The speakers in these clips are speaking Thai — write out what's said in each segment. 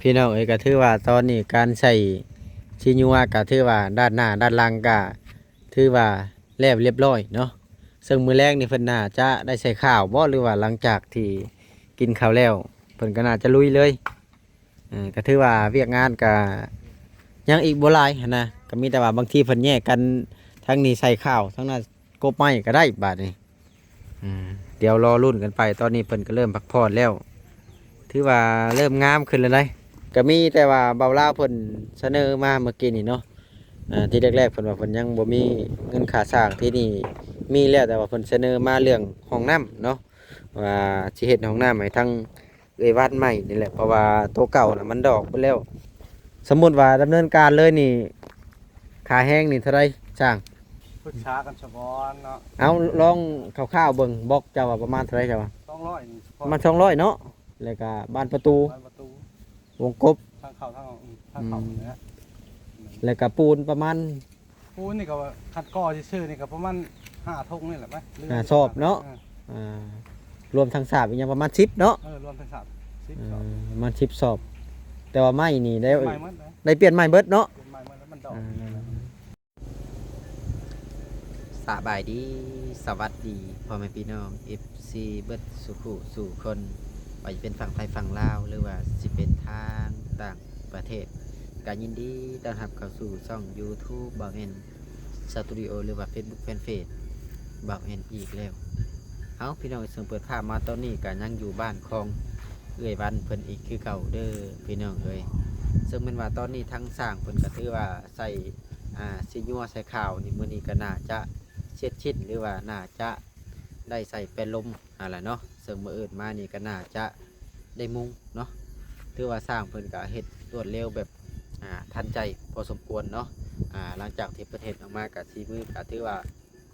พี่น้องเอ้ยก็ถือว่าตอนนี้การใส่ชีญัวก็ถือว่าด้านหน้าด้านหลังก็ถือว่าแล้วเรียบร้อยเนาะซึ่งมื้อแรกนี่เพิ่นน่าจะได้ใส่ข้าวบ่หรือว่าหลังจากที่กินข้าวแล้วเพิ่นก็น่าจะลุยเลยก็ถือว่าเวียกงานก็ยังอีกบ่หลายหันนะก็มีแต่ว่าบางทีเพิ่นแยกกันทั้งนี้ใส่ข้าวทั้งนั้นกบไม้ก็ได้บาดนี้อืมเดี๋ยวรอรุ่นกันไปตอนนี้เพิ่นก็เริ่มพักผ่อนแล้วถือว่าเริ่มงามขึ้นแล้วเด้ ก็มีแต่ว่าเบาล่าวเพิ่นเสนอมาเมื่อกี้นี่เนาะที่แรกๆเพิ่นว่าเพิ่นยังบ่มีเงินค่าสร้างที่นี่มีแล้วแต่ว่าเพิ่นเสนอมาเรื่องห้องน้ำเนาะว่าสิเฮ็ดห้องน้ำให้ทั้งเอ้ยวัดใหม่นี่แหละเพราะว่าโตัวเก่าน่ะมันดอกไปแล้วสมมุติว่าดำเนินการเลยนี่ค่าแห้งนี่เท่าไรช่างปรึกษากันเฉพาะเนาะเอาลองคร่าวๆเบิ่งบอกเจ้าว่าประมาณเท่าไรเจ้าว่า200นี่ประมาณ200เนาะแล้วก็บ้านประตูบานประตูวงกบทางเข้าทางออกทางเข้าเนี่ย แล้วก็ปูนประมาณปูนนี่ก็คัดก้อซื่อๆนี่ก็ประมาณ5 ทงนี่แหละมั้ยชอบเนาะรวมทั้งสาบอีกอย่างประมาณ10เนาะรวมทั้งสาบ10สอบประมาณ10สอบแต่ว่าไม้นี่ได้ใหม่หมดนะได้เปลี่ยนไม้เบิดเนาะเปลี่ยนใหม่หมดแล้วมันดอกสบายดีสวัสดีพ่อแม่พี่น้อง FC เบิดสุขุสู่คนว่าจะเป็นฝั่งไทยฝั่งลาวหรือว่าสิเป็นทางต่างประเทศก็ยินดีต้อนรับเข้าสู่ช่อง YouTube บ่าวแอนสตูดิโอหรือว่า Facebook Fanpage บ่าวแอนอีกแล้วเอาพี่น้องส่งเปิดภาพมาตอนนี้ก็ยังอยู่บ้านของเอื้อยวันเพิ่นอีกคือเก่าเด้อพี่น้องเอ้ยซึ่งเป็นว่าตอนนี้ทั้งสร้างเพิ่นก็ถือว่าใส่ซีญัวใส่ข้าวนี่มื้อนี้ก็น่าจะเช็ดชิดหรือว่าน่าจะได้ใส่เป็นลมอะไรเนาะซึ่งมื้ออื่นมานี่ก็น่าจะได้มุงเนาะถือว่าสร้างเพิ่นก็เฮ็ดรวดเร็วแบบทันใจพอสมควรเนาะหลังจากที่ประเทศออกมากับซีมือก็ถือว่า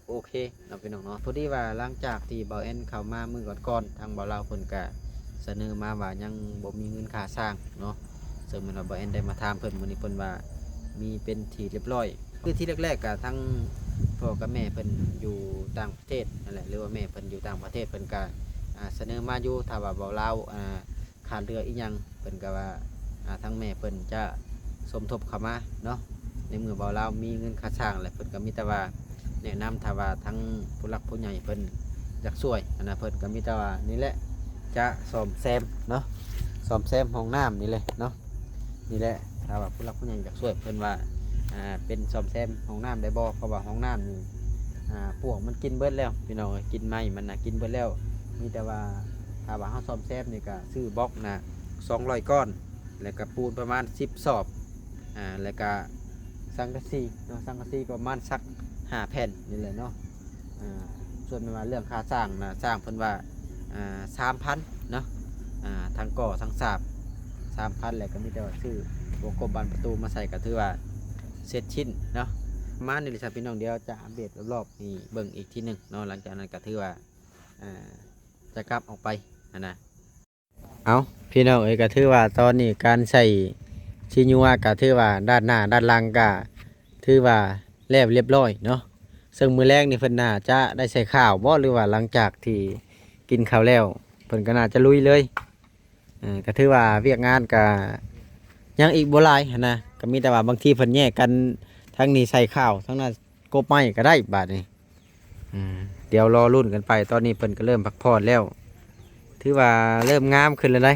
โอเคเนาะพี่น้องเนาะพอดีว่าหลังจากที่เบาแอนเข้ามามือก่อนๆทางเบาลาวเพิ่นก็เสนอมาว่ายังบ่มีเงินค่าสร้างเนาะซึ่งมันว่าเบาแอนได้มาถามเพิ่นมื้อนี้เพิ่นว่ามีเป็นที่เรียบร้อยคือที่แรกๆก็ทั้งพ่อกับแม่เพิ่นอยู่ต่างประเทศนั่นแหละหรือว่าแม่เพิ่นอยู่ต่างประเทศเพิ่นก็เสนอมาอยู่ถ้าว่าเบาลาวขาดเรืออีกยังเพิ่นก็ว่าทั้งแม่เพิ่นจะสมทบเข้ามาเนาะในเมื่อเบาลาวมีเงินค่าสร้างแหละเพิ่นก็มีแต่ว่าแนะนำถ้าว่าทั้งผู้หลักผู้ใหญ่เพิ่นอยากช่วยนะเพิ่นก็มีแต่ว่านี่แหละจะซ่อมแซมเนาะซ่อมแซมห้องน้ำนี่เลยเนาะนี่แหละถ้าว่าผู้หลักผู้ใหญ่อยากช่วยเพิ่นว่าเป็นซ่อมแซมห้องน้ำได้บ่เพราะว่าห้องน้ำนี่พวกมันกินเบิดแล้วพี่น้องกินไม้มันกินเบิดแล้วมีแต่ว่าถ้าว่าเฮาซ่อมแซมนี่ก็ซื้อบล็อก200 ก้อนแล้วก็ปูนประมาณ10 สอบแล้วก็สังกะสีเนาะสังกะสีประมาณสัก5 แผ่นนี่แหละเนาะส่วนมาเรื่องค่าสร้างนะสร้างเพิ่นว่า3,000เนาะทั้งก่อทั้งสาบ3,000แล้วก็มีแต่ว่าซื้อวงกบบานประตูมาใส่ก็ถือว่าเสร็จชิ้นเนาะมานี่แหละครับพี่น้องเดียวจะอัปเดตรอบๆนี่เบิ่งอีกทีนึงเนาะหลังจากนั้นก็ถือว่าจะกลับออกไปนะเอาพี่น้องเอ้ยก็ถือว่าตอนนี้การใส่ชีญัวก็ถือว่าด้านหน้าด้านหลังก็ถือว่าแล้วเรียบร้อยเนาะซึ่งมื้อแรกนี่เพิ่นน่าจะได้ใส่ข้าวบ่หรือว่าหลังจากที่กินข้าวแล้วเพิ่นก็น่าจะลุยเลยก็ถือว่าเวียกงานก็ยังอีกบ่หลายหันนะก็มีแต่ว่าบางทีเพิ่นแยกกันทั้งนี้ใส่ข้าวทั้งนั้นกบไม้ก็ได้บาดนี้เดี๋ยวรอรุ่นกันไปตอนนี้เพิ่นก็เริ่มพักผ่อนแล้วถือว่าเริ่มงามขึ้นแล้วได้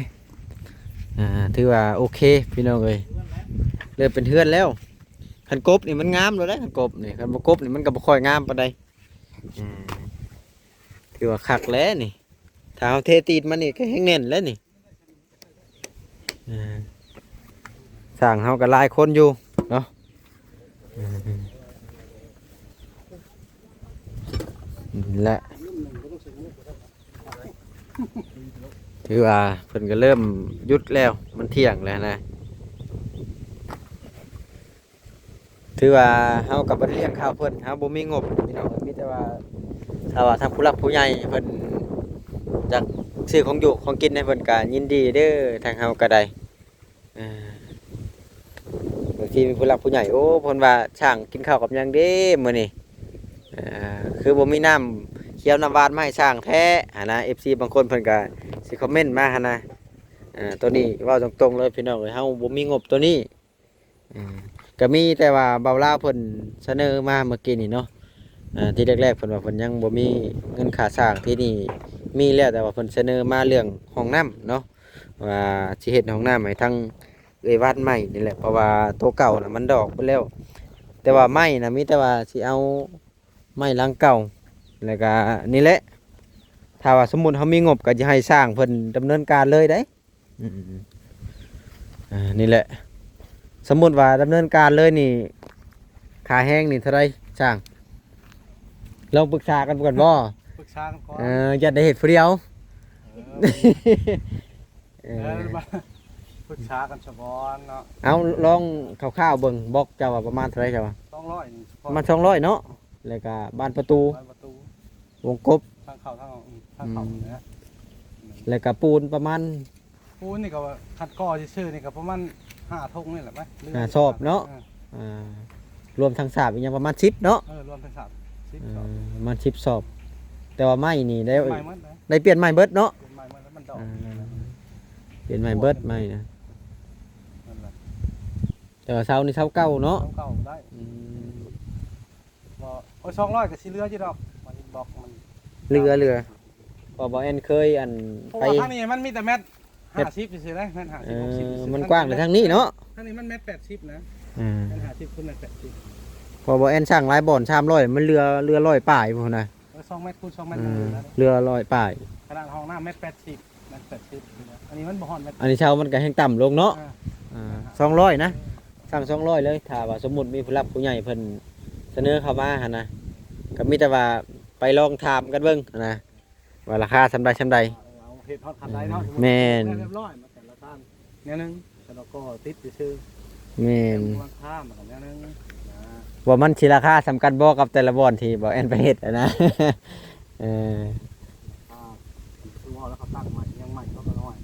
ถือว่าโอเคพี่น้องเอ้ยเริ่มเป็นเฮือนแล้วคันกบนี่มันงามเลยได้คันกบนี่คันบ่กบนี่มันก็บ่ค่อยงามปานใดถือว่าคักแล้วนี่ถ้าเฮาเทตีนมันนี่ก็แห้งแน่นแล้วนี่สร้างเฮาก็หลายคนอยู่เนาะและถือว่าเพิ่นก็เริ่มหยุดแล้วมันเที่ยงแล้วนะถือว่าเฮากับบ่ได้เลี้ยงข้าวเพิ่นเฮาบ่มีงบพี่น้องมีแต่ว่าถ้าว่าทางผู้หลักผู้ใหญ่เพิ่นจักซื้อของอยู่ของกินให้เพิ่นก็ยินดีเด้อทางเฮาก็ได้บางทีมีผู้หลักผู้ใหญ่โอ้เพิ่นว่าช่างกินข้าวกับหยังเด้มื้อนี้คือบ่มีน้ำเขียวน้ำหวานมาให้ช่างแท้หั่นนะ FC บางคนเพิ่นก็สิคอมเมนต์มาหั่นนะ ตัวนี้เว้าตรงๆเลยพี่น้องเอ้ยเฮาบ่มีงบตัวนี้ก็มีแต่ว่าเบาลาวเพิ่นเสนอมาเมื่อกี้นี่เนาะที่แรกๆเพิ่นว่าเพิ่นยังบ่มีเงินค่าสร้างที่นี่มีแล้วแต่ว่าเพิ่นเสนอมาเรื่องห้องน้ำเนาะว่าสิเฮ็ดห้องน้ำให้ทั้งเอ้ยวาดใหม่นี่แหละเพราะว่าตัวเก่าน่ะมันดอกไปแล้ว แต่ว่าไม้น่ะมีแต่ว่าสิเอาไม้หลังเก่าแล้วก็นี่แหละถ้าว่าสมมุติเฮามีงบก็จะให้สร้างเพิ่นดำเนินการเลยได้อืมนี่แหละสมมุติว่าดำเนินการเลยนี่ค่าแห้งนี่เท่าไรสร้างลองปรึกษากันก่อนบ่ ปรึกษากันก่อน อย่าได้เฮ็ดผู้เดียว มาปรึกษากันซะก่อนเนาะ เอาลองคร่าวๆเบิ่งบอกเจ้าว่าประมาณเท่าไรเจ้าว่า 200นี่ ประมาณ200เนาะแล้วก็บานประตู บานประตู วงกบ ทางเข้าทางออกทางเข้าเนี่ย แล้วก็ปูนประมาณ ปูนนี่ก็ว่าคัดก้อซื่อๆนี่ก็ประมาณ5ทงนี่แหละมั้ย ชอบเนาะรวมทั้งสาบอีกอย่างประมาณ10เนาะ รวมทั้งสาม10สอบ ประมาณ10สอบ แต่ว่าไม้นี่ได้ ใหม่หมดเลย ได้เปลี่ยนไม้เบิดเนาะ เป็นใหม่หมดแล้วมันดอก เปลี่ยนไม้เบิดไม้นะ นั่นแหละ แต่ว่าเสานี่เสาเก่าเนาะ เก่าได้บ่โอ้ย200ก็สิเหลืออยู่ดอกมันบอกมัน เรือพอบ่แอนเคยอัน เพราะ ไป ว่าทางนี้มันมีแต่แมตร50ซื่อๆได้แมตร50 60 มันกว้างไปทางนี้เนาะ ทางนี้มันแมตร80นะแมตร50คูณแมตร80 พอบ่แอนช่างหลายบ่อน300มันเรือ100ป่ายพุ่นน่ะ 2เมตรคูณ2เมตรนั่นนะ เรือ100ป่าย ขนาดห้องน้ำเมตร80เมตร80อันนี้มันบ่ฮอดเมตร อันนี้เช่ามันก็แห้งต่ำลงเนาะ200นะสั่ง200เลยถ้าว่าสมมุติมีผู้รับผู้ใหญ่เพิ่นเสนอเข้ามาหั่นนะก็มีแต่ว่าไปลองถามกันเบิ่งนะว่าราคาซำใด เอาเฮ็ดฮอดคันใดเนาะ แม่น เรียบร้อยมาแต่ละท่านเนี่ยนึงแต่เราก็ติดซื่อ แม่น ราคามากันเนี่ยนึงนะ ว่ามันสิราคาสำคัญบ่กับแต่ละบ่อนที่บ่แอนไปเฮ็ดอะนะ คือว่าแล้วเขาตั้งใหม่ยังใหม่เขาก็น้อย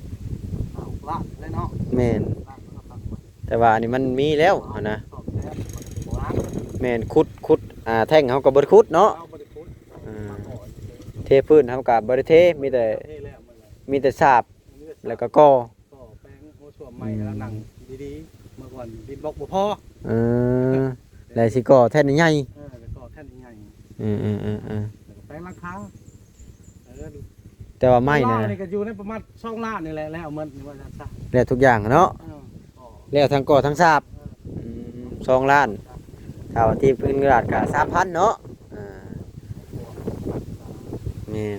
เอาลาดเลยเนาะ แม่น ลาดแล้วก็ตั้งใหม่ แต่ว่าอันนี้มันมีแล้วอะนะ สอบแทนโบราณ แม่นขุดแท่งเฮาก็บ่ได้ขุดเนาะ เอาบ่ได้พูด เทพื้นเฮาก็บ่ได้เทมีแต่ เท่แล้วมันเลย มีแต่สาบแล้วก็ก่อ ก็แปลงโอ้ส่วนใหม่แล้วหนังดีๆเมื่อก่อนดินบล็อกบ่พอ เออแล้วสิก่อแท่นใหญ่ แล้วก็แท่นใหญ่ ๆเออ แล้วก็แปลงราคา แต่ว่าไม้นะ นี่ก็อยู่ในประมาณ2ล้านนี่แหละแล้วเหมือนว่าจะซะ แล้วทุกอย่างอะเนาะแล้วทั้งก่อทั้งสาบ2ล้านถ้าว่าที่พื้นกระดาษก็ 3,000 เนาะ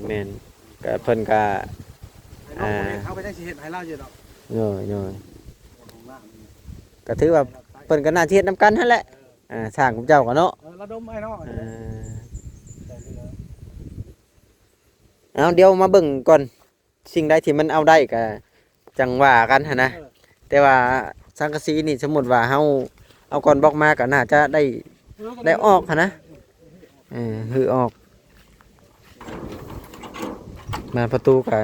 แม่นก็เพิ่นก็ เขาไปได้สิเฮ็ดให้เราอยู่ดอก น้อยก็ถือว่าเพิ่นก็น่าสิเฮ็ดนำกันนั่นแหละสร้างกับเจ้าก็เนาะ ระดมไอ้เนาะ เอาเดี๋ยวมาเบิ่งก่อนสิ่งใดที่มันเอาได้ก็จังว่ากันหั่นนะแต่ว่าสังกะสีนี่สมมุติว่าเฮาเอาก่อนบล็อกมาก็น่าจะได้ออกหั่นนะคือออกมาประตูก็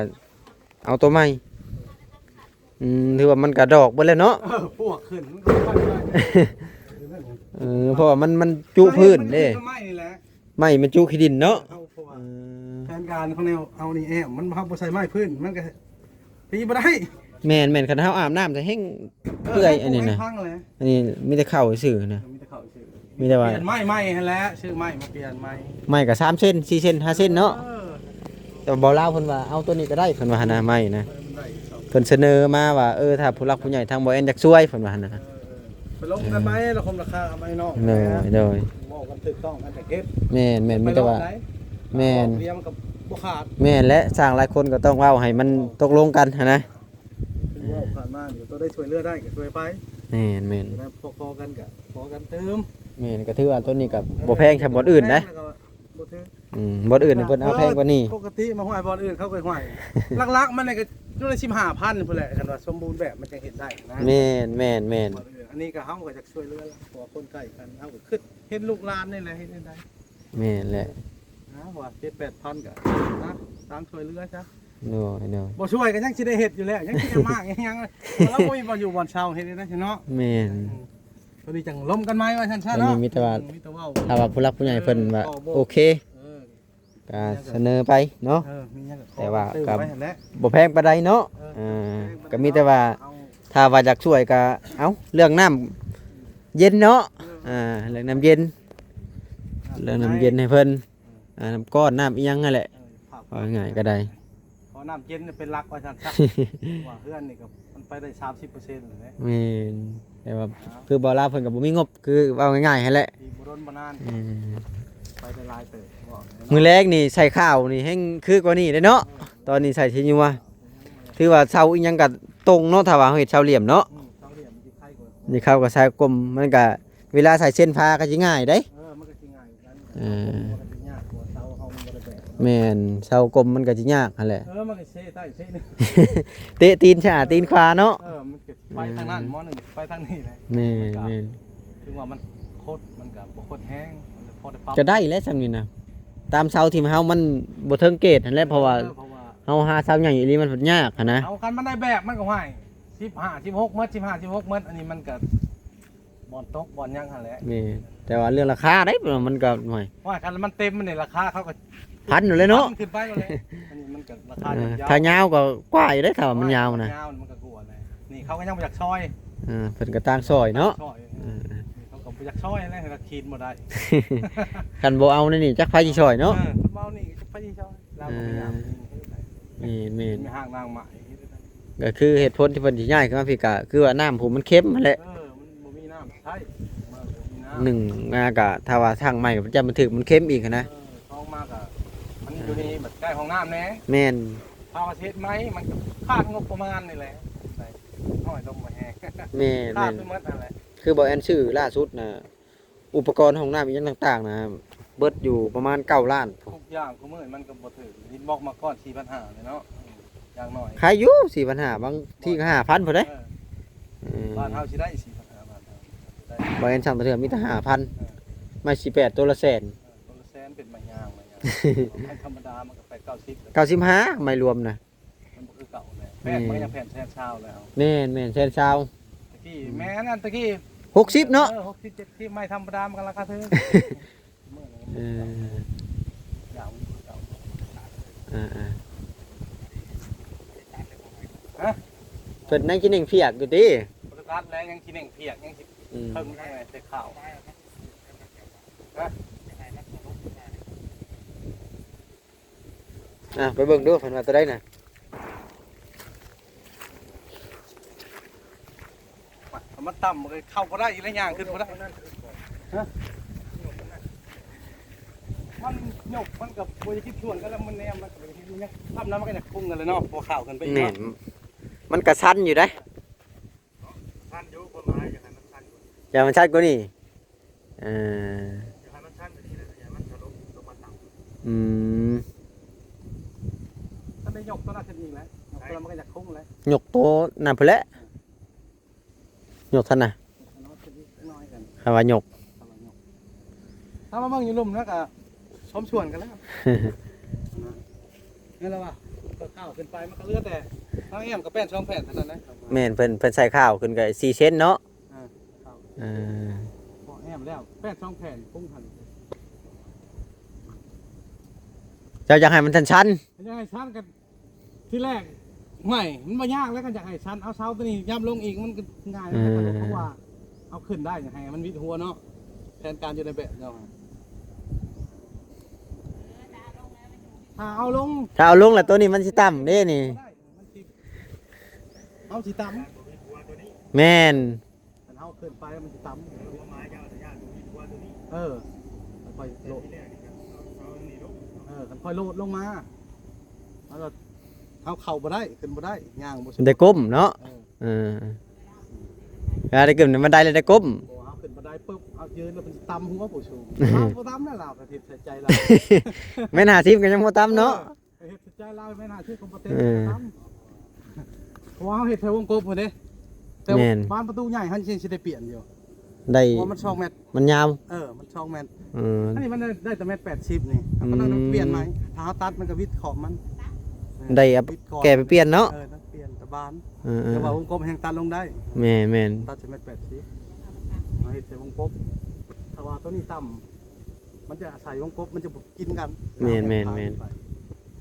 เอาตัวใหม่ถือว่ามันก็ดอกเบิดแล้วเนาะ พวกขึ้น เพราะว่ามันจุพื้นเด้ ไม้นี่แหละ ไม้มันจุขี้ดินเนาะ แทนการของแนวเอานี่แอมมันบ่ใส่ไม้พื้นมันก็ตีบ่ได้ แม่นคันเฮาอาบน้ำจะแห้งเปื่อยอันนี้นะ พังเลย อันนี้มีแต่เข้าซื่อนะ มีแต่เขาชื่อ มีแต่ว่า เปลี่ยนไม้ให้แล้วชื่อไม้มาเปลี่ยนไม้ ไม้ก็3เซน4เซน5เซนเนาะแต่บ่ลาวเพิ่นว่าเอาตัวนี้ก็ได้เพิ่นว่าหั่นนะไม้นะเพิ่นเสนอมาว่าถ้าผู้หลักผู้ใหญ่ทางบ่แอนอยากช่วยเพิ่นว่าหั่นนะ ไปลงกันไหมเราคมราคาไหมน้อง โดย บอกกันถูกต้องกันแต่เก็บ แม่นมีแต่ว่าแม่น เรียมกับบ่ขาด แม่นและสร้างหลายคนก็ต้องเว้าให้มันตกลงกันหั่นนะ เป็นว่าผ่านมาเดี๋ยวตัวได้ช่วยเหลือได้ก็ช่วยไป แม่น แล้วพอกันก็พอกันเติม แม่นก็ถือว่าตัวนี้ก็บ่แพงชำบ่อื่นนะบ่อื่นนี่เพิ่นเอาแพงกว่านี้ ปกติมาห้อยบอลอื่นเขาก็ห้อยลักๆมันนี่ก็นู่น15,000พุ่นแหละคันว่าสมบูรณ์แบบมันจะเห็นได้นะ แม่น อันนี้ก็เฮาก็จะช่วยเหลือพอคนใกล้กันเฮาก็คิดเห็นลูกหลานนี่แหละเฮ็ดได้ แม่นแหละ นะว่า7-8,000ก็นะตามช่วยเหลือซะ น้อย บ่ช่วยก็ยังสิได้เฮ็ดอยู่แล้วยังสิได้มากยังแล้วบ่มีบ่อยู่บ่อนเช่าเฮ็ดได้เนาะ แม่น ตัวนี้จังล้มกันไหมว่าซั่นซะเนาะ อันนี้มีแต่ว่า มีแต่ว่า ถ้าว่าผู้หลักผู้ใหญ่เพิ่นว่าโอเค ก็เสนอไปเนาะ มีหยังก็ขอ แต่ว่า ซื้อ ก็ ไว้หั่นแหละ บ่แพงปานใดเนาะก็มีแต่ว่า เอา ถ้าว่าอยากช่วยก็เอ้าเรื่องน้ำเย็นเนาะเรื่องน้ำเย็นเรื่องน้ำเย็นให้เพิ่นน้ำก้อนน้ำอีหยังนั่นแหละว่าง่ายก็ได้ ขอน้ำเย็นเนี่ยเป็นหลักว่าซั่นซะ ว่าเพื่อนนี่ก็มันไปได้30%เลยนะ แม่นแต่ว่าคือบ่ลาเพิ่นก็บ่มีงบคือเว้าง่ายๆหั่นแหละ ที่บ่โดนบ่นานไปได้หลายเติบบอกเลย มื้อแรกนี่ใส่ข้าวนี่แฮงคือกว่านี้เด้เนาะตอนนี้ใส่ที่ยัวถือว่าเซาอีหยังก็ตรงเนาะถ้าว่าเฮาเฮ็ดเซาเหลี่ยมเนาะ เสาเหลี่ยมมันสิไข่กว่า นี่เข้ากับสายกลมมันก็เวลาใส่เส้นผ้าก็สิง่ายเด้ มันก็สิง่ายกัน เออ มันก็สิยากกว่าเสาเฮามันบ่ได้แบก แม่นเสากลมมันก็สิยากนั่นแหละ มันก็เซใต้เซนึง เตะตีนชาตีนขวาเนาะ มันก็ไปทางนั้นหมอหนึงไปทางนี้เลย แม่นแม่น ถึงว่ามันโคตรมันก็บ่โคตรแห้งมันจะพอได้ปรับ ก็ได้แล้วซั่นนี่นะตามเสาที่เฮามันบ่เทิงเกตนั่นแหละเพราะว่าเฮาหาเสาใหญ่อีหลีมันยากหันนะ เอาคันมันได้แบบมันก็ให้15 16เมตร15 16เมตรอันนี้มันก็บ่อนตกบ่อนยังหั่นแหละ แม่นแต่ว่าเรื่องราคาได้มันก็หน่อย ว่าคันมันเต็มมันนี่ราคาเขาก็ พันอยู่เลยเนาะ ขึ้นไปก็เลยอันนี้มันก็ราคา ถ้ายาวก็กว่าอยู่ได้ถ้าว่ามันยาวนะ ยาวมันก็กลัวเลยนี่เขาก็ยังบ่อยากซอย เพิ่นก็ต่างซอยเนาะ ซอยเขาก็บ่อยากซอยนะให้เราคีนบ่ได้ คันบ่เอานี่จักไผสิซอยเนาะ คนเมานี่จะไปที่ซอยเราก็พยายาม แม่นแม่น มีห้างนางหมา ก็คือเหตุผลที่เพิ่นสิย้ายขึ้นมาพี่ก็คือว่าน้ำผมมันเค็มนั่นแหละ มันบ่มีน้ำใช่มันบ่มีน้ำ หนึ่งงากะถ้าว่าทางใหม่ก็จะมันถึกมันเค็มอีกหั้นนะ ท้องมากอ่ะมันอยู่ในแบบใกล้ห้องน้ำแน่ แม่น พามาเช็ดไหมมันก็คาดงบประมาณนี่แหละใส่ห้อยลงมาแห้ง แม่น คา แม่ ด น ไปหมดอะไร คือบ่แอนชื่อล่าสุดนะอุปกรณ์ห้องน้ำอีหยังต่างๆนะเบิดอยู่ประมาณ9ล้าน ทุกอย่างกูมื้อมันก็บ่ถึงดินบอกมาก่อน4,500เลยเนาะอย่างน้อย ขายอยู่4,500บางที่ก็5,000พุ่นเด้บ้านเฮาสิได้4,500บาทได้ บ่แอนสั่งแต่เถื่อมีแต่5,000ไม่18ตัวละแสน ตัวละแสนเป็นมายางให้ธรรมดามันก็ไป90 95ไม่รวมนะ มันบ่คือเก่าเลยแผ่นมันก็ยังแผ่นแทนเช้าแล้ว แม่นแม่นแสนซาว ตะกี้แม่นั่นตะกี้ 60เนาะ 60 70ไม่ธรรมดามันก็ราคาถึง เออ อย่างเก่า อ่า ฮะ ๆเพิ่นนั่งกินเองเพียกอยู่ติ ปกติแล้วยังกินเองเพียกยังสิ อืม เพิ่งทางไหนแต่ข้าวฮะ ไปเบิ่งดูเพิ่นว่าตัวใดน่ะ มันต่ำเลยเข้าบ่ได้อีกแล้วย่างขึ้นบ่ได้ฮะมันหยกมันกับบ่จะคิดชวนกันแล้วมันแนมมันก็บ่จะคิดเนี่ยทำน้ำมันก็จะพุ่งกันเลยเนาะพอข้าวกันไปอีก แม่น เนาะ มันกระชั้นอยู่ได้ ท่านอยู่ประมาณอย่างนั้นมันท่านอยู่ อย่ามันชัดกว่านี้เออ อย่างนั้นมันท่านแบบนี้เลยอย่างนั้นจะลงมาต่ำ อืม ถ้าได้หยกตัวน่าจะดีแล้วหยกตัวมันก็จะพุ่งแล้ว หยกโตน่ะพุ่นแหละหยกท่านน่ะ น้อยจะดีน้อยกัน คำว่าหยก ถ้ามาเบิ่งอยู่ลุ่มแล้วก็ชมชวนกันแล้วนี่แหละว่ะก็ข้าวขึ้นไปมันก็เหลือแต่น้องแอมกับแป้นช่องแผ่นเท่านั้นนะ แม่นเพิ่นใส่ข้าวขึ้นก็4เซนเนาะเออ พอแอมแล้วแป้นช่องแผ่นพุ่งทัน เจ้าอยากให้มันชัน มันยังไงชั้นกันที่แรกไม่มันมายากแล้วกันอยากให้ชั้นเอาเสาตัวนี้ย่ำลงอีกมันก็ง่ายแล้วเพราะว่าเอาขึ้นได้อยากให้มันวิดหัวเนาะแทนการอยู่ในแบบเนาะถ้าเอาลง ๆถ้าเอาลงแล้วตัวนี้มันสิต่ำเด้นี่ เอาสีต่ แม่น ำมันเอาขึ้นไปมันสีต่ำค่อยโลดค่อยโลดลงมาแล้วก็เอาเข่าบ่ได้ขึ้นบ่ได้ย่างบ่สุด ได้ก้มเนาะเออได้ก้มมันได้เลยได้ก้ม เอาขึ้นบ่ได้ปุ๊บเอายืนแล้วมันต่ำหัวผู้สูงบ่ต่ำนั่นล่ะประเทศใจเรา แม่น50ก็ยังบ่ต่ำเนาะ เฮ็ดใจเราไม่น่าชื่อคอมพิวเตอร์ต่ำเพราะว่าเฮ็ดแถววงกลมพุ่นเด้แต่บ้านประตูใหญ่หันสิได้เปลี่ยนอยู่ ได้ เพราะมัน2เมตร มันยาว มัน2เมตร อ อันนี้มันได้แต่เมตร80นี่มันต้องเปลี่ยนไหมถ้าเฮาตัดมันก็วิดขอบมัน ได้เอาแกไปเปลี่ยนเนาะ ต้องเปลี่ยนตะบาน เออ แต่ว่าวงกลมแห่งตัดลงได้ แม่น ตัดจะเมตร80มาเฮ็ดใส่วงกลมถ้าว่าตัวนี้ต่ำ มันจะอาศัยวงกบมันจะกินกัน แม่น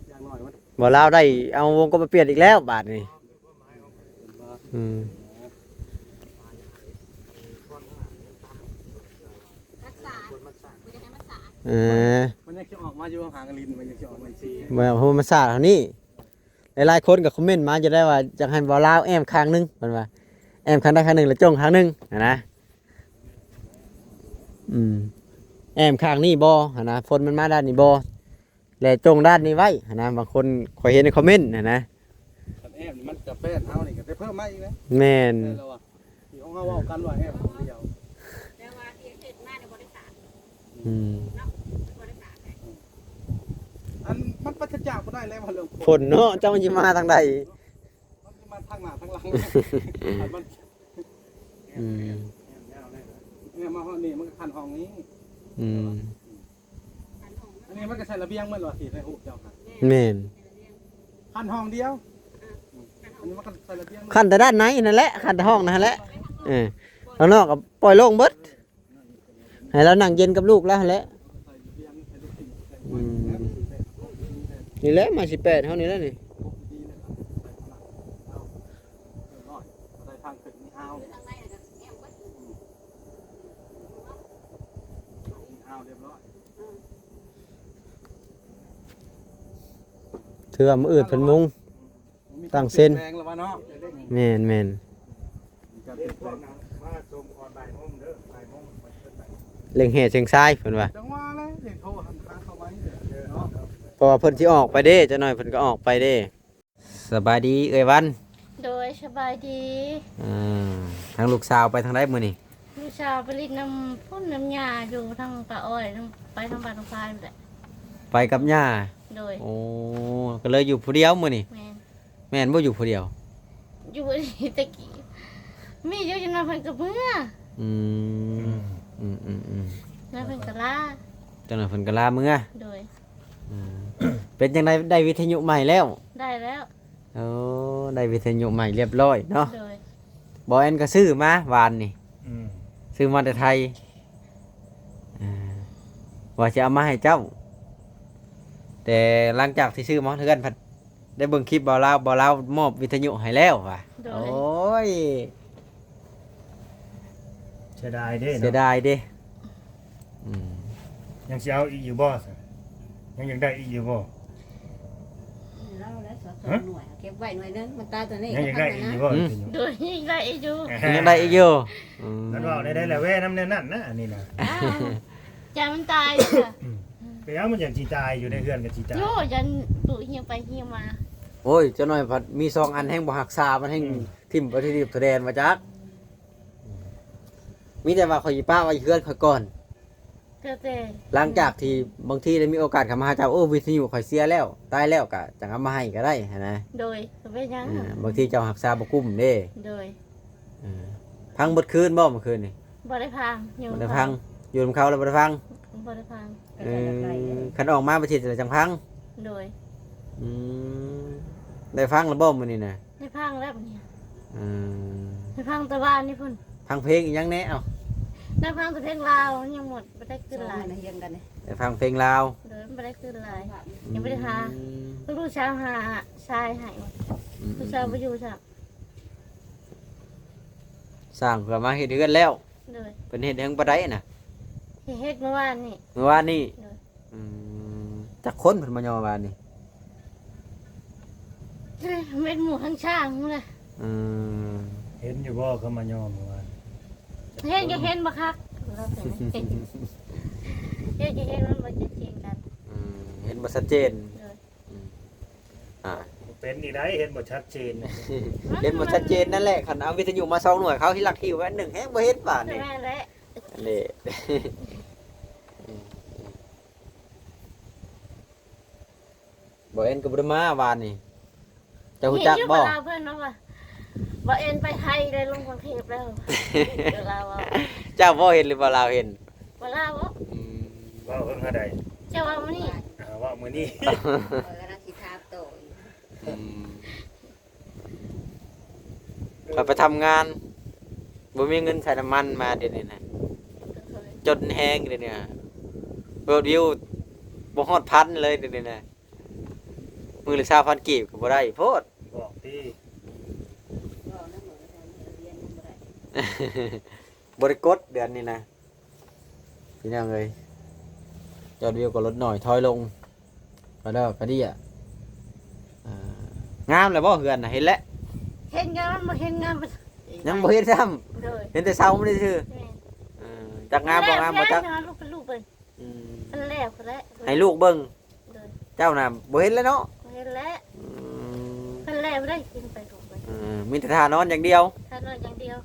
อย่างน้อยมัน บ่ลาวได้เอาวงกบมาเปลี่ยนอีกแล้วบาดนี้อืม รักษาไม่ได้ให้รักษา มันยังจะออกมาอยู่ห่างกันลินมันยังจะออกมาซี บ่เอามาซาเท่านี้หลายๆคนก็คอมเมนต์มาจะได้ว่าอยากให้บ่ลาวแอมข้างหนึงเพิ่นว่าแอมข้างใดข้างหนึงแล้วจ้องข้างหนึงนะแอมข้างนี้บ่นะฝนมันมาด้านนี้บ่แล้วจงด้านนี้ไว้นะบางคนข่อยเห็นในคอมเมนต์นะ แอมมันจะเป็นเอานี่ก็ได้เพิ่มมาอีกนะ แม่น แล้วอ่ะที่ของเขาว่ากันว่าแอมของเดียว แต่ว่าที่เห็นมาในบริษัท อืม เนาะบริษัท อันมันปัจจัยก็ได้แล้วว่าเรื่อง ฝนเนาะเจ้ามันสิมาทางใด มันมาทางหน้าทางหลังมัน อืม เนี่ยมาห้องนี้มันก็คันห้องนี้ อืม อันนี้มันก็ใช้ระเบียงเหมือนว่าสิในหูเจ้าค่ะ แม่น คันห้องเดียวอันนี้มันก็ใช้ระเบียง คันแต่ด้านในนั่นแหละคันแต่ห้องนั่นแหละข้างนอกก็ปล่อยโล่งเบิดให้เรานั่งเย็นกับลูกแล้วนั่นแหละนี่แหละมา18เท่านี้แล้วนี่ ใส่ทางขึ้นนี่เอา ทางในน่ะแอมก็ เอาเรียบร้อย เทื่อมื้ออื่นเพิ่นมุง ตั้งเส้น แรงแล้ววะเนาะ แม่น มีการเปลี่ยนแปลง เล็งแห่เชียงทรายเพิ่นว่า จังหวะเลยเด็กโทรหันทางเข้าไว้เนาะ เพราะว่าเพิ่นสิออกไปเด้จักหน่อยเพิ่นก็ออกไปเด้สบายดีเอ้ยวัน โดยสบายดี ทางลูกสาวไปทางใดมื้อนี้ ลูกชาวไปรีดน้ำพ่นน้ำยาอยู่ทางป่าอ้อยไปทางบ้านทางพายแหละ ไปกับย่า โดย โอ้ก็เลยอยู่ผู้เดียวมื้อนี้ แมน แม่นบ่อยู่ผู้เดียว อยู่ที่ตะกี้มีอยู่จนมาเพิ่นกับเมื่อ อืม แล้วเพิ่นก็ลา จังหน่อยเพิ่นก็ลามื้อ โดย เป็นจังไดได้วิทยุใหม่แล้ว ได้แล้ว โอ้ได้วิทยุใหม่เรียบร้อยเนาะ โดย บ่แอนก็ซื้อมาวานนี่ซื้อมาแต่ไทยว่าจะเอามาให้เจ้า แต่หลังจากที่ซื้อมาเทือนพัดได้เบิ่งคลิปบ่าวมอบวิทยุให้แล้วว่ะ โด โอ้ ย ย เสียดายเด้ เสีย เนาะ ดายเด้อืม ยังสิเอาอีกอยู่บ่ซะยังอยากได้อีกอยู่บ่ เราแล้วสองหน่วยเก็บไว้หน่วยนึงมันตายตัวนี้ ยังอยากได้อีกอยู่บ่เป็นอยู่ โดยยิ่งได้อีกอยู่ ยังได้อีกอยู่อืม นั่นว่าได้แหละแว่น้ำแน่นั่นนะอันนี้นะ อ้าวจามันตายเลยค่ะ ไปเอามันอย่างสิตายอยู่ในเฮือนกับสิตาย โย่ยันตุเหี่ยวไปเหี่ยวมา โอ้ยเจ้าหน่อยพัดมีซองอันแห้งบ่หักษามันแห้งทิ่มไปที่ดิบแสดงมาจักมีแต่ว่าข่อยสิป้าไว้เฮือนข่อยก่อน เจ้าแต่ หลังจากที่บางทีได้มีโอกาสเข้ามาหาเจ้าโอ้วิทยุข่อยเสียแล้วตายแล้วก็จังเอามาให้ก็ได้หั้นนะ โดยก็เป็นหยัง บางทีเจ้าหักษาบ่กุ้มเด้ โดย พังเบิดคืนบ่เมื่อคืนนี่ บ่ได้พังอยู่ บ่ได้พังอยู่นำเขาแล้วบ่ได้พัง บ่ได้พัง คันออกมาประเทศจะจังพัง โดย อืมได้พังแล้วบ่มื้อนี้น่ะ ได้พังแล้วเนี่ย อืม ได้พังแตะบ้านนี่พุ่น พังเพลงอีหยังแน่เอ้า ได้พังแต่เพลงลาวยังหมดบ่ได้ขึ้นหลาย เฮียงกันเนี่ย ได้พังเพลงลาว โดยบ่ได้ขึ้นหลายยังบ่ได้หาลูกสาวหาชายให้ลูกสาวบ่อยู่จ้ะ สร้างเพื่อมาเฮ็ดเฮือนแล้ว โดย เป็นเฮ็ดเฮือนบ่ได้น่ะ เฮ็ดเมื่อวานนี่ เมื่อวานนี้ เออ อืมจักคนเพิ่นมายอมวานนี้ เฮ้ยเม็ดหมูทั้งช่างนู่นน่ะ อืม เห็นอยู่บ่เขามายอมเมื่อวาน เฮ็ดก็เฮ็ดบ่คักเราเป็นเฮ็ดก็เฮ็ดมันบ่จะเทียงกัน เห็นบ่ชัดเจน โดย อ่า เป็นอีกได้เห็นบ่ชัดเจนนะ เห็นบ่ชัดเจนนั่นแหละคันเอาวิทยุมา2หน่วยเขาที่หลักหิวไว้หนึ่งแฮงบ่เห็นบาดนี่ แม่นแหละ นี่ บ่เอ็นก็บ่ได้มาวานนี่เจ้าฮู้จักบ่ เห็นอยู่เวลาเพิ่นเนาะว่าบ่เอ็นไปไทยได้ลงกรุงเทพแล้วเวลาว่า เจ้าบ่เห็นหรือบ่ลาวเห็น เวลาบ่ ว่าเพิ่งหาได้ เจ้าว่ามื้อนี้ ว่ามื้อนี้ รักสิทาโต ข้อยไปทำงานบ่มีเงินใส่น้ำมันมาเดี๋ยวนี้นะจนแฮงเดี๋ยวนี้บ่ ปิดวิวบ่ฮอดพันเลยเดี๋ยวนี้นะมือละ20,000กีบก็บ่ได้โพด บอกที่ ก็นั่นเหมือนกันเรียนบ่ได้ บริกดเดือนนี้นะพี่น้องเอ้ยยอดวิวก็ลดหน่อยถอยลงก็เด้อก็ดีอ่ะงามเลยบ่เฮือนน่ะเห็นแล้ว เห็นงามมันบ่เห็นงามมัน ยังบ่เห็นซ้ เลย ำเห็นแต่เช้ามันได้ซื่อ แม่ จักงามบ่งามบ่จัก ลูกเป็นลูกเบิ่งมันแล้วคนแล้ว ให้ลูกเบิ่ง เลย เจ้าน่ะบ่เห็นแล้วเนาะ เห็นแล้วมันแล้วได้กินไปถูกไป มีแต่ท่านอนอย่างเดียว ถ้านอนอย่างเดียว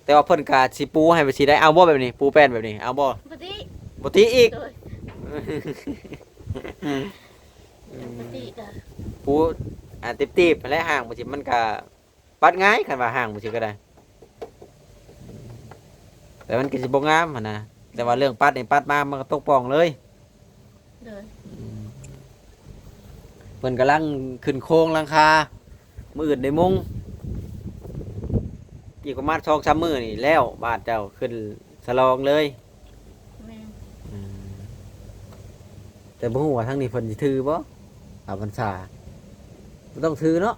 แต่ว่าเพิ่นก็สิปูให้ไปสิได้เอาบ่แบบนี้ปูแป้นแบบนี้เอาบ่ ปกติ บ่ติอีก เลยปกติจ้ะ ปูตีบๆและห่างบ่สิมันก็ปัดง่ายคันว่าห่างบ่สิก็ได้แต่มันก็สิบ่งามหั่นนะแต่ว่าเรื่องปัดนี่ปัดมามันก็ตกป่องเลย เลย เพิ่นกำลังขึ้นโครงหลังคามื้ออื่นได้มุงอีกประมาณ 2-3 มื้อนี่แล้วบ้านเจ้าขึ้นฉลองเลย แม่ แต่บ่ฮู้ว่าทางนี้เพิ่นสิถือบ่เอาพรรษาบ่ต้องถือเนาะ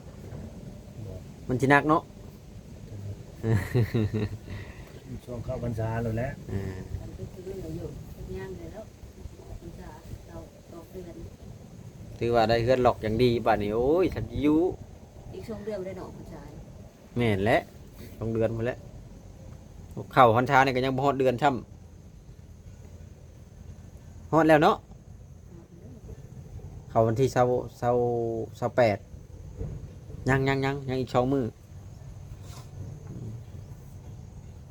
มันสิหนักเนาะ ช่วงเข้าพรรษาแล้วแหละ มันก็คือเรื่องอยู่ย่างเลยแล้วมันจะเราตกเดือน ถือว่าได้เฮือนหลอกอย่างดีบัดนี้โอ้ยฉันสิอยู่ อีกช่วงเดือนได้ดอกผู้ชาย แม่นแหละ2 เดือนพุ่นแหละเข้าพรรษานี่ก็ยังบ่ฮอดเดือนช่ำฮอดแล้วเนาะเข้าวันที่28ยังอีก2 มื้อ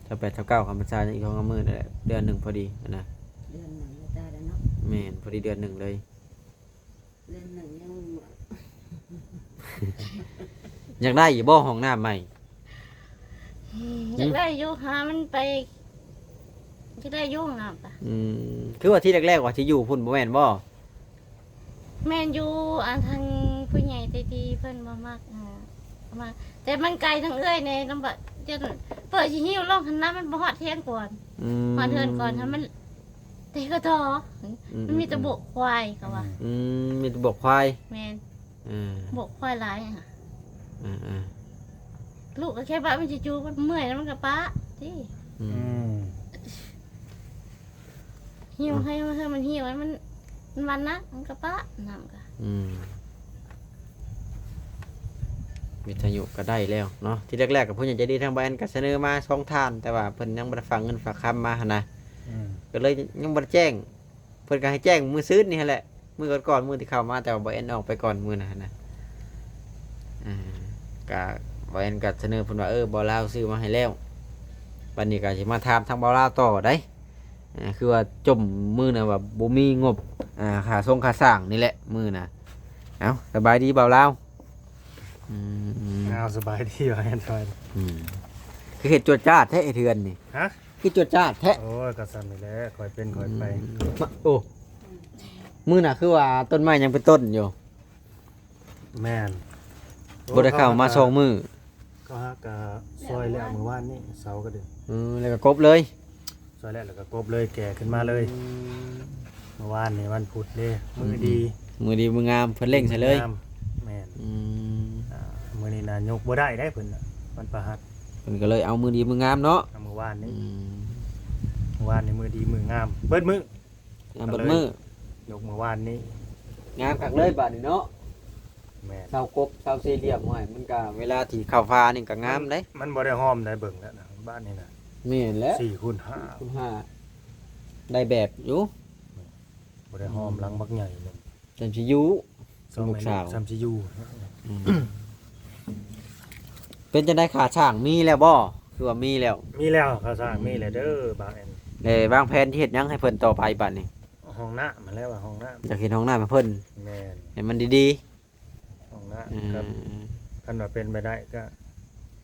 28-29เข้าพรรษายังอีก2 มื้อนั่นแหละเดือนหนึ่งพอดีนะ เดือนหนึ่งไม่ได้แล้วเนาะ แม่นพอดีเดือนหนึ่งเลย เดือนหนึ่งยัง อยากได้อยู่บ่ห้องน้ำใหม่ จะได้อยู่หามันไปจะได้ยุ่งนะปะ คือว่าที่แรกๆว่าที่อยู่พุ่นบ่แม่นบ่ แม่นอยู่อันทางผู้ใหญ่ใจดีเพิ่นมามากมาแต่มันไกลทั้งเอื้อยในลำบากจะเปิดสิหิ้วลงหันน้ำมันบ่ฮอดเที่ยงก่อนมาเทินก่อนถ้ามันเตะกระทอมันมีแตะบกควายก็ว่า มีแตะบกควาย แม่น อืม บกควายหลายอ่ะ อืม ลูกก็แค่บ้ามันสิจูมันเมื่อยแล้วมันก็ปะที่ หิ้วให้มันหิ้วมันวันนะมันก็ปะน้ำก็ วิทยุก็ได้แล้วเนาะที่แรกๆกับผู้ใหญ่ใจดีทางบ้านก็เสนอมา2 ท่านแต่ว่าเพิ่นยังบ่ได้ฝากเงินฝากคำมาหั่นนะก็เลยยังบ่ได้แจ้งเพิ่นก็ให้แจ้งมื้อซื้อนี่แหละมื้อก่อนมื้อที่เข้ามาแต่ว่าบ่แอนออกไปก่อนมื้อนั้นนะก็บ่แอนก็เสนอเพิ่นว่าบ่ลาวซื้อมาให้แล้วบัดนี้ก็สิมาถามทางบ่ลาวต่อได้คือว่าจมมื้อน่ะว่าบ่มีงบค่าส่งค่าสร้างนี่แหละมื้อน่ะเอ้าสบายดีบ่ลาวเอาสบายดีว่าแอนทอย คือเห็ดจวดจ้าดแท้ไอเทือนนี่ ฮะ คือจวดจ้าดแท้ โอ้ยก็สั่นนี่แหละคอยเป็นคอยไป โอ้มือน่ะคือว่าต้นไม้ยังเป็นต้นอยู่ แม่น บ่ได้เข้ามา2 มื้อ ก็ฮักกะซอยแล้วมื้อวานนี้เสาร์ก็เดือ แล้วก็กบเลย ซอยแล้วแล้วก็กบเลยแก่ขึ้นมาเลยเมื่อวานนี่วันพุธเด้มือดี มือดีมืองามเพิ่นเล่งใส่เลย งามแม่น อืม มื้อนี้น่ะยกบ่ได้ได้เพิ่นน่ะมันประหัด เพิ่นก็เลยเอามือดีมืองามเนาะ เอามื้อวานนี้ อืม มื้อวานนี่มือดีมืองาม เบิดมื้อ งามเบิดมือย กมื้อวานนี้ งามคักเลยบาดนี้เนาะ แม่น เสากบเสาสี่เหลี่ยมห้อยมันก็เวลาที่เข้าฟ้านี่ก็งามเด้ มันบ่ได้หอมได้เบิ่งแล้วนะบ้านนี่น่ะ แม่นแล้ว 4คูณ คุณห้าได้แบบอยู่ 5บ่ได้หอมหลังบักใหญ่นึง จังสิอยู่ สอง ลูก แม่ สาว ซ้ำสิอยู่ เป็นจังได๋ขาช่างมีแล้วบ่คือว่ามีแล้ว มีแล้วเขาสร้างมีแล้วเด้อบางแอน วางแผนที่เฮ็ดหยังให้เพิ่นต่อไปบัดนี้ ห้องน้ำมาแล้วว่าห้องน้ำ อยากเห็นห้องน้ำให้เพิ่น แม่น ให้มันดี ห้อง ๆ น้ำครับคันว่าเป็นไปได้ก็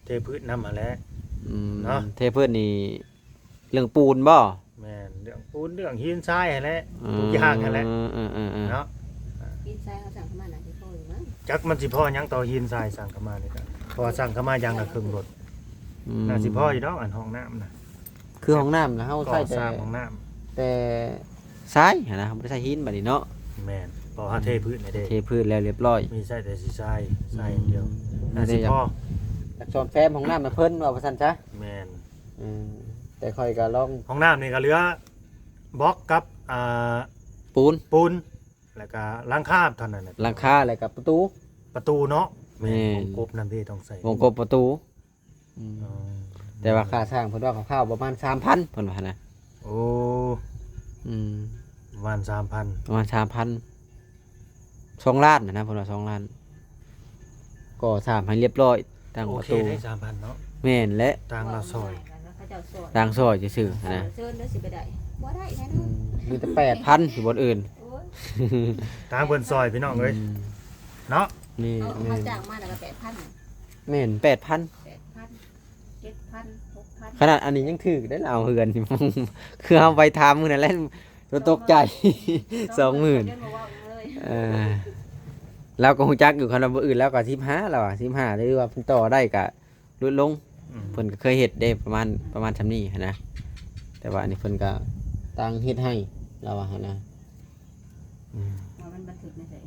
เทพื้นน้ำมาแล้ว เนาะ เทเพิ่นนี่เรื่องปูนบ่ แม่นเรื่องปูนเรื่องหินทรายหั่นแหละทุกอย่างหั่นแหละ เนาะ กินทรายเขาสั่งเข้ามาหน่อยที่พ่ออยู่มั้ง จักมันสิพ่อหยังต่อหินทรายสั่งเข้ามานี่ก็เพราะว่าสั่งเข้ามาอย่างละครึ่งรถน่าสิพ่ออยู่ดอกอันห้องน้ำน่ะ คือห้องน้ำนะเฮา ก็ ใช้ ส แต่ ร้างห้องน้ แต่ทรายหั้นนะบ่ได้ใส่หินบัดนี้เนาะ แม่นพอหาเทพื้นนี่เด้ เทพื้นแล้วเรียบร้อย มีใส่แต่สิทรายทรายอย่างเดียว อั น่าน สิ นี้ พอ จากซอนแฟมของน้ำมาเพิ่นว่าว่าซั่นซะ แม่น แต่ค่อยก็ลอง ห้องน้ำนี่ก็เหลือบล็อกกับปูน ปูนแล้วก็หลังคาเท่านั้นน่ะ หลังคาแล้วก็ประตู ประตูเนาะ แม่น วงกบนั่นที่ต้องใส่ วงกบประตู อ๋อ แต่ว่าค่าสร้างเพิ่นว่าคร่าวๆประมาณ 3,000เพิ่นว่านะ โอ้ อืม ประมาณ 3,000 ประมาณ 3,000 2ล้านนะเพิ่นว่า2ล้านก็สร้างให้เรียบร้อยตั้ง โอ ประ เค ตู ได้ 3,000เนาะ แม่นและ ทางเราซอย เขาเจ้าซอย ตั้งซอยซื่อๆนะ เชิญเด้อสิไปได้บ่ได้แน่น อื อน มมีแต่ 8,000อยู่บนอื่น โอ้ย ทางเพิ่นซอยพี่น้องเอ้ยเนาะ นี่ เอา แม่ เขา น จ้างมาแล้วก็8,000 แม่น 8,000 8,000 7,000 6,000 ขนาดอันนี้ยังถือได้เอาเฮือน คือเอาไปทำมื้อนั้นแหละตัวตกใจ 20,000 เดินมาเว้าเลย เราก็ฮู้จักอยู่คันว่าบ่อื่นแล้วก็15แล้วอ่ะ15หรือว่าเพิ่นต่อได้ก็ลดลง อืม เพิ่นก็เคยเฮ็ดได้ประมาณซำนี้หันนะแต่ว่าอันนี้เพิ่นก็ตั้งเฮ็ดให้เราว่าหั่นนะอืม ว่ามันบันทึกในใส่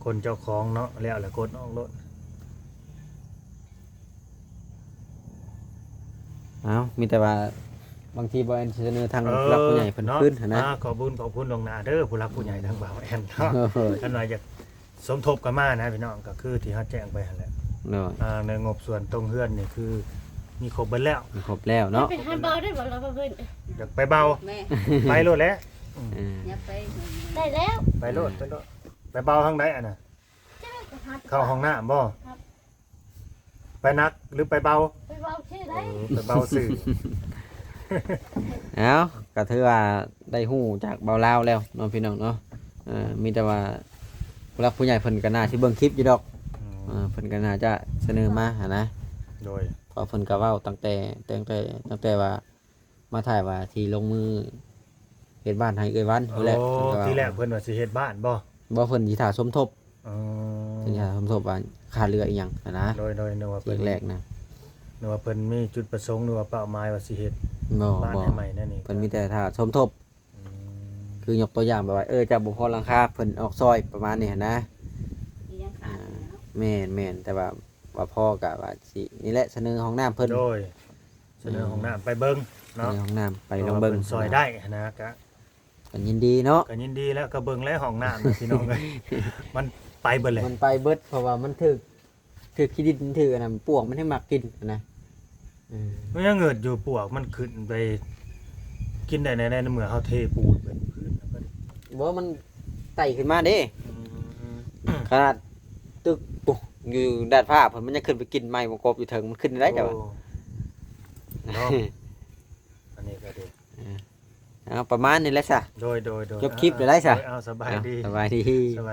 คนเจ้าของเนาะแล้วกดออกรถ เอ้ามีแต่ว่าบางทีบ่แอนเสนอทางผู้หลักผู้ใหญ่เพิ่นขึ้นหั่นนะ ขอบคุณลวงหน้าเด้อผู้รักผู้ใหญ่ทางบ่าวแอนเนาะ เออ ท่านว่าอยากสมทบกันมานะพี่น้องก็คือที่เฮาแจ้งไปหั่นแหละ เนาะ ในงบส่วนตรงเฮือนนี่คือมีครบเบิดแล้ว ครบแล้วเนาะ ไปหาเบาได้บ่เราเพิ่น อยากไปเบา แม่ ไปโลดแล้ว เออ อย่าไป ได้แล้ว ไปโลดไปเบาทางใดอ่ะน่ะเข้าห้องน้ำบ่ไปนักหรือไปเบา ไปเบาชื่อได้ ไปเบาสื่อ เอ้าก็ถือว่าได้ฮู้จากเบาลาวแล้วเนาะพี่น้องเนาะมีแต่ว่าผู้หลักผู้ใหญ่เพิ่นก็น่าสิเบิ่งคลิปอยู่ดอกเพิ่นก็น่าจะเสนอมาหั่นนะ โดย เพราะเพิ่นก็เว้าตั้งแต่ว่ามาถ่ายว่าที่ลงมือเฮ็ดบ้านให้เอ้ยวัน โอ้ นั่นแหละเพิ่นก็ว่า ทีแรกเพิ่นว่าสิเฮ็ดบ้านบ่ บ่เพิ่นสิถ่าสมทบ อ๋อ เพิ่นสิถ่าสมทบว่าค่าเรืออีหยังหั้นนะ โดยนึกว่าเพิ่น แรกๆนะ นึกว่าเพิ่นมีจุดประสงค์นึกว่าเป้าหมายว่าสิเฮ็ด บ่ บ้าน บ่ ให้ใหม่นั่นนี่ เพิ่นมีแต่ถ่าสมทบ อืม คือยกตัวอย่างแบบว่าจะบ่พอหลังคาเพิ่นออกซอยประมาณนี้หั้นนะ อีหยังขาดอยู่เนาะ แม่นแต่ว่าพ่อก็ว่าสินี่แหละเสนอห้องน้ำเพิ่น โดยเสนอห้องน้ำไปเบิ่ง เส เนาะ นอห้องน้ำไปลองเบิ่ง พิ่นซอยได้นะก็ ก็ยินดีเนาะ ก็ยินดีแล้วก็เบิ่งแล้วห้องน้ำนะพี่น้องเอ้ย มันไปเบิดเลย มันไปเบิดเพราะว่ามันถึกขี้ดินถึกอันนั้นปวกมันให้มักกินนะ มันยังเงิดอยู่ปวกมันขึ้นไปกินได้ในเมื่อเฮาเทปูนเป็นพื้นแล้วก็ บ่มันไต่ขึ้นมาเด้ขนาดตึกปุ๊อยู่ดาดฟ้าเพิ่นมันยังขึ้นไปกินไม้วงกบอยู่เถิงมันขึ้นได้จ้ะวะ โอ้เนาะอันนี้ก็ดี เอาประมาณนี้แหละซะ โดย จบคลิปเลยได้ซะ เอาสบายดี สบายดี สบาย